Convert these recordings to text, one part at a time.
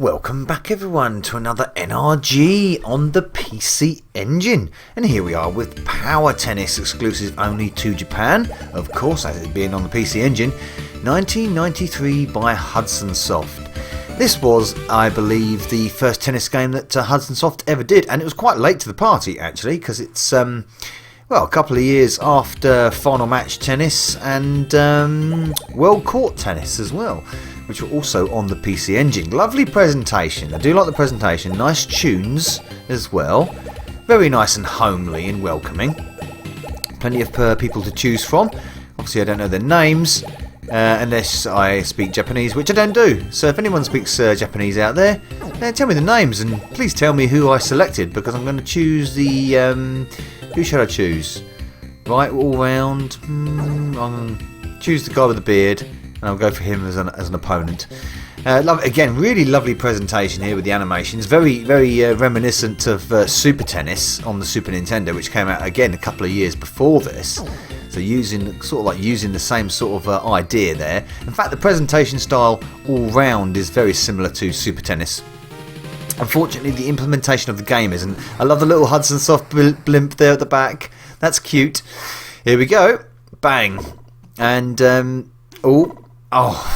Welcome back everyone to another NRG on the PC Engine, and here we are with Power Tennis, exclusive only to Japan, of course, as it being on the PC Engine, 1993 by HudsonSoft. This was, I believe, the first tennis game that HudsonSoft ever did, and it was quite late to the party actually, because it's well, a couple of years after Final Match Tennis and World Court Tennis as well, which were also on the PC Engine. Lovely presentation. I do like the presentation. Nice tunes as well. Very nice and homely and welcoming. Plenty of people to choose from. Obviously I don't know their names unless I speak Japanese, which I don't do. So if anyone speaks Japanese out there, tell me the names and please tell me who I selected, because I'm going to choose the... who should I choose? Right, all round. I'm going to choose the guy with the beard, and I'll go for him as an opponent. Again, really lovely presentation here with the animations. Very reminiscent of Super Tennis on the Super Nintendo, which came out again a couple of years before this. So using the same sort of idea there. In fact, the presentation style all round is very similar to Super Tennis. Unfortunately, the implementation of the game isn't. I love the little HudsonSoft blimp there at the back. That's cute. Here we go. Bang. And,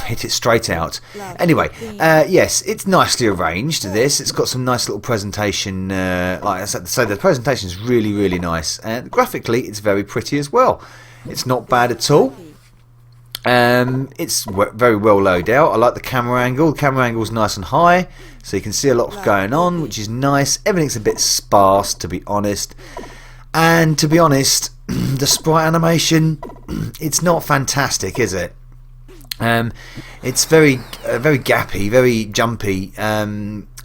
hit it straight out. Anyway, yes, it's nicely arranged, this. It's got some nice little presentation. Like I said, so the presentation is really nice. And graphically, it's very pretty as well. It's not bad at all. It's very well laid out. I like the camera angle. The camera angle is nice and high, so you can see a lot going on, which is nice. Everything's a bit sparse, to be honest. And to be honest, the sprite animation, it's not fantastic, is it? It's very gappy, very jumpy.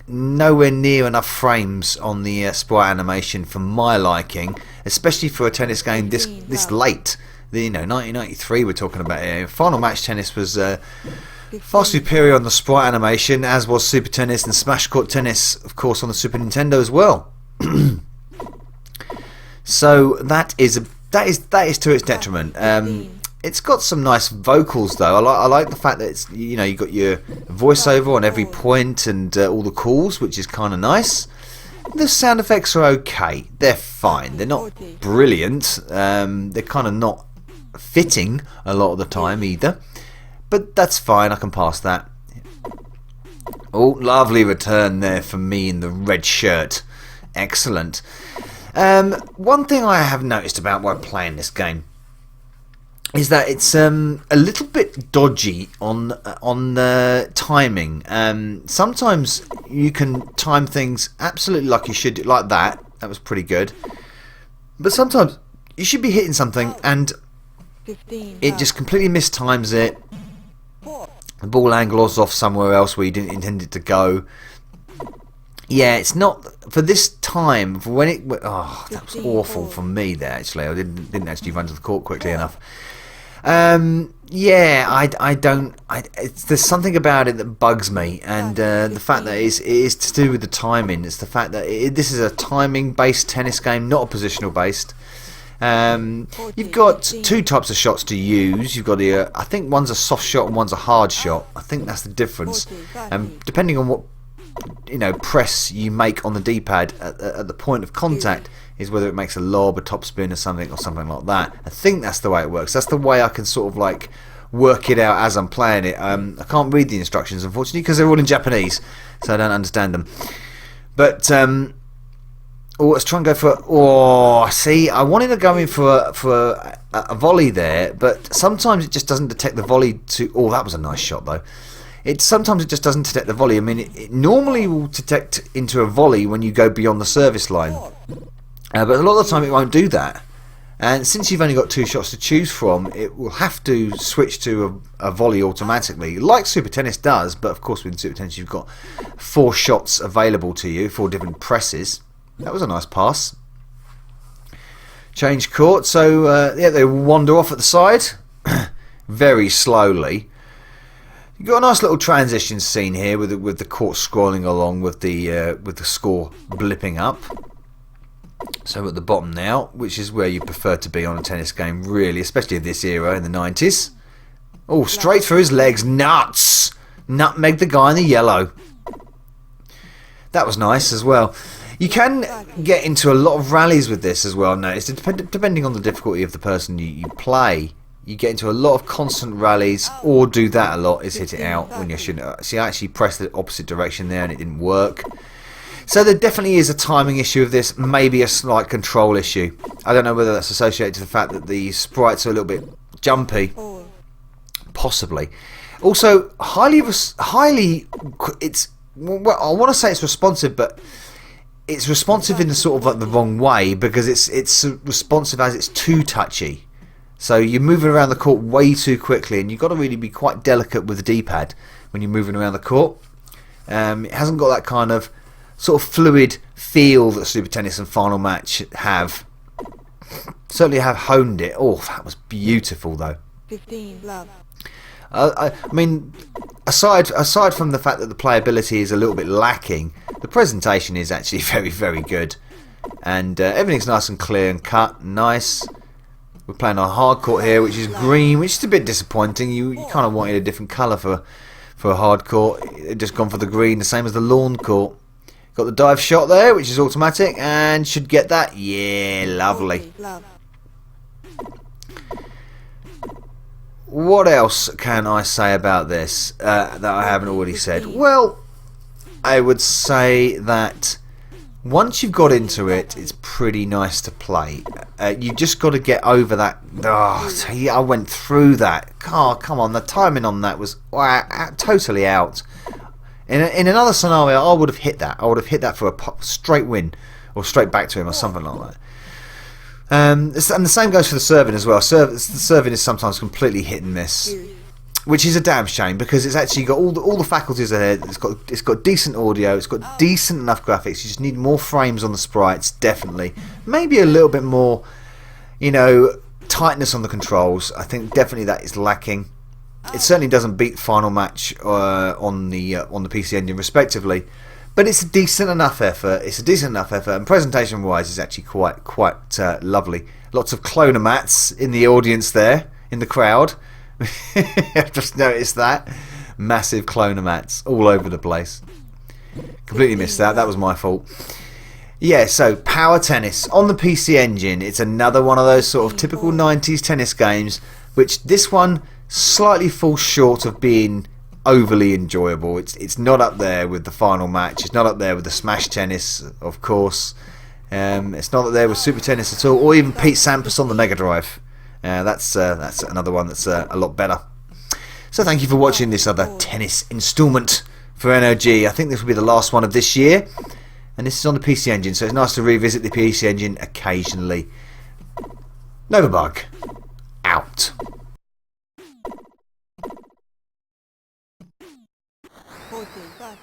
Nowhere near enough frames on the sprite animation for my liking, especially for a tennis game this late. 1993 we're talking about here. Final Match Tennis was far superior on the sprite animation, as was Super Tennis and Smash Court Tennis, of course, on the Super Nintendo as well. So that is to its detriment. It's got some nice vocals though. I like the fact that it's you got your voiceover on every point and all the calls, which is kind of nice. The sound effects are okay. They're fine. They're not brilliant. They're kind of not fitting a lot of the time either, but that's fine. I can pass that. Oh, lovely return there for me in the red shirt. Excellent. One thing I have noticed about while playing this game is that it's a little bit dodgy on the timing. Sometimes you can time things absolutely like you should, like that. That was pretty good. But sometimes you should be hitting something and it just completely mistimes it. The ball angles off somewhere else where you didn't intend it to go. Yeah, it's not for this time. For when it, that was awful from me there. Actually, I didn't actually run to the court quickly enough. Yeah, I don't. There's something about it that bugs me, and the fact that it is to do with the timing. It's the fact that this is a timing-based tennis game, not a positional-based. You've got two types of shots to use. You've got I think one's a soft shot and one's a hard shot. I think that's the difference. Depending on what press you make on the D-pad at the point of contact is whether it makes a lob, a topspin or something like that. I think that's the way it works. That's the way I can sort of like work it out as I'm playing it. I can't read the instructions unfortunately because they're all in Japanese, so I don't understand them. But let's try and go for see, I wanted to go in for a volley there, but sometimes it just doesn't detect the volley to... that was a nice shot though. Sometimes it just doesn't detect the volley. I mean, it normally will detect into a volley when you go beyond the service line. But a lot of the time it won't do that. And since you've only got two shots to choose from, it will have to switch to a volley automatically, like Super Tennis does. But of course with Super Tennis you've got 4 shots available to you, 4 different presses. That was a nice pass. Change court, so they wander off at the side very slowly. You've got a nice little transition scene here with the court scrolling along with the score blipping up. So at the bottom now, which is where you prefer to be on a tennis game, really, especially in this era in the 90s. Oh, straight through his legs, nuts! Nutmeg the guy in the yellow. That was nice as well. You can get into a lot of rallies with this as well. Notice, depending on the difficulty of the person you play, you get into a lot of constant rallies, or do that a lot, is hit it out when you shouldn't. See, I actually pressed the opposite direction there and it didn't work. So there definitely is a timing issue of this, maybe a slight control issue. I don't know whether that's associated to the fact that the sprites are a little bit jumpy. Possibly. Also, it's, well, I want to say it's responsive, but it's responsive in the sort of like the wrong way, because it's responsive as it's too touchy. So you're moving around the court way too quickly, and you've got to really be quite delicate with the D-pad when you're moving around the court. It hasn't got that kind of sort of fluid feel that Super Tennis and Final Match have. Certainly have honed it. Oh, that was beautiful though. 15 love. I mean, aside from the fact that the playability is a little bit lacking, the presentation is actually very, very good, and everything's nice and clear and cut. Nice. We're playing on hard court here, which is green, which is a bit disappointing. You kind of wanted a different colour for a hard court. They've just gone for the green, the same as the lawn court. Got the dive shot there, which is automatic, and should get that. Yeah, lovely. What else can I say about this that I haven't already said? Well, I would say that once you've got into it, it's pretty nice to play. You just got to get over that. Oh, I went through that. Oh, come on, the timing on that was totally out. In another scenario, I would have hit that. I would have hit that for a straight win, or straight back to him, or something like that. And the same goes for the serving as well. The serving is sometimes completely hit and miss, which is a damn shame, because it's actually got all the faculties there. It's got decent audio. It's got decent enough graphics. You just need more frames on the sprites, definitely. Maybe a little bit more, tightness on the controls. I think definitely that is lacking. It certainly doesn't beat Final Match on the PC Engine, respectively. But it's a decent enough effort. And presentation-wise, it's actually quite lovely. Lots of cloner mats in the audience there, in the crowd. I've just noticed that. Massive cloner mats all over the place. Completely missed that. That was my fault. Yeah, so Power Tennis on the PC Engine. It's another one of those sort of typical 90s tennis games, which this one slightly falls short of being overly enjoyable. It's not up there with the Final Match. It's not up there with the Smash Tennis, of course. It's not up there with Super Tennis at all, or even Pete Sampras on the Mega Drive. That's another one that's a lot better. So thank you for watching this other tennis instalment for NRG. I think this will be the last one of this year, and this is on the PC Engine, so it's nice to revisit the PC Engine occasionally. Novabug out. 14, 13.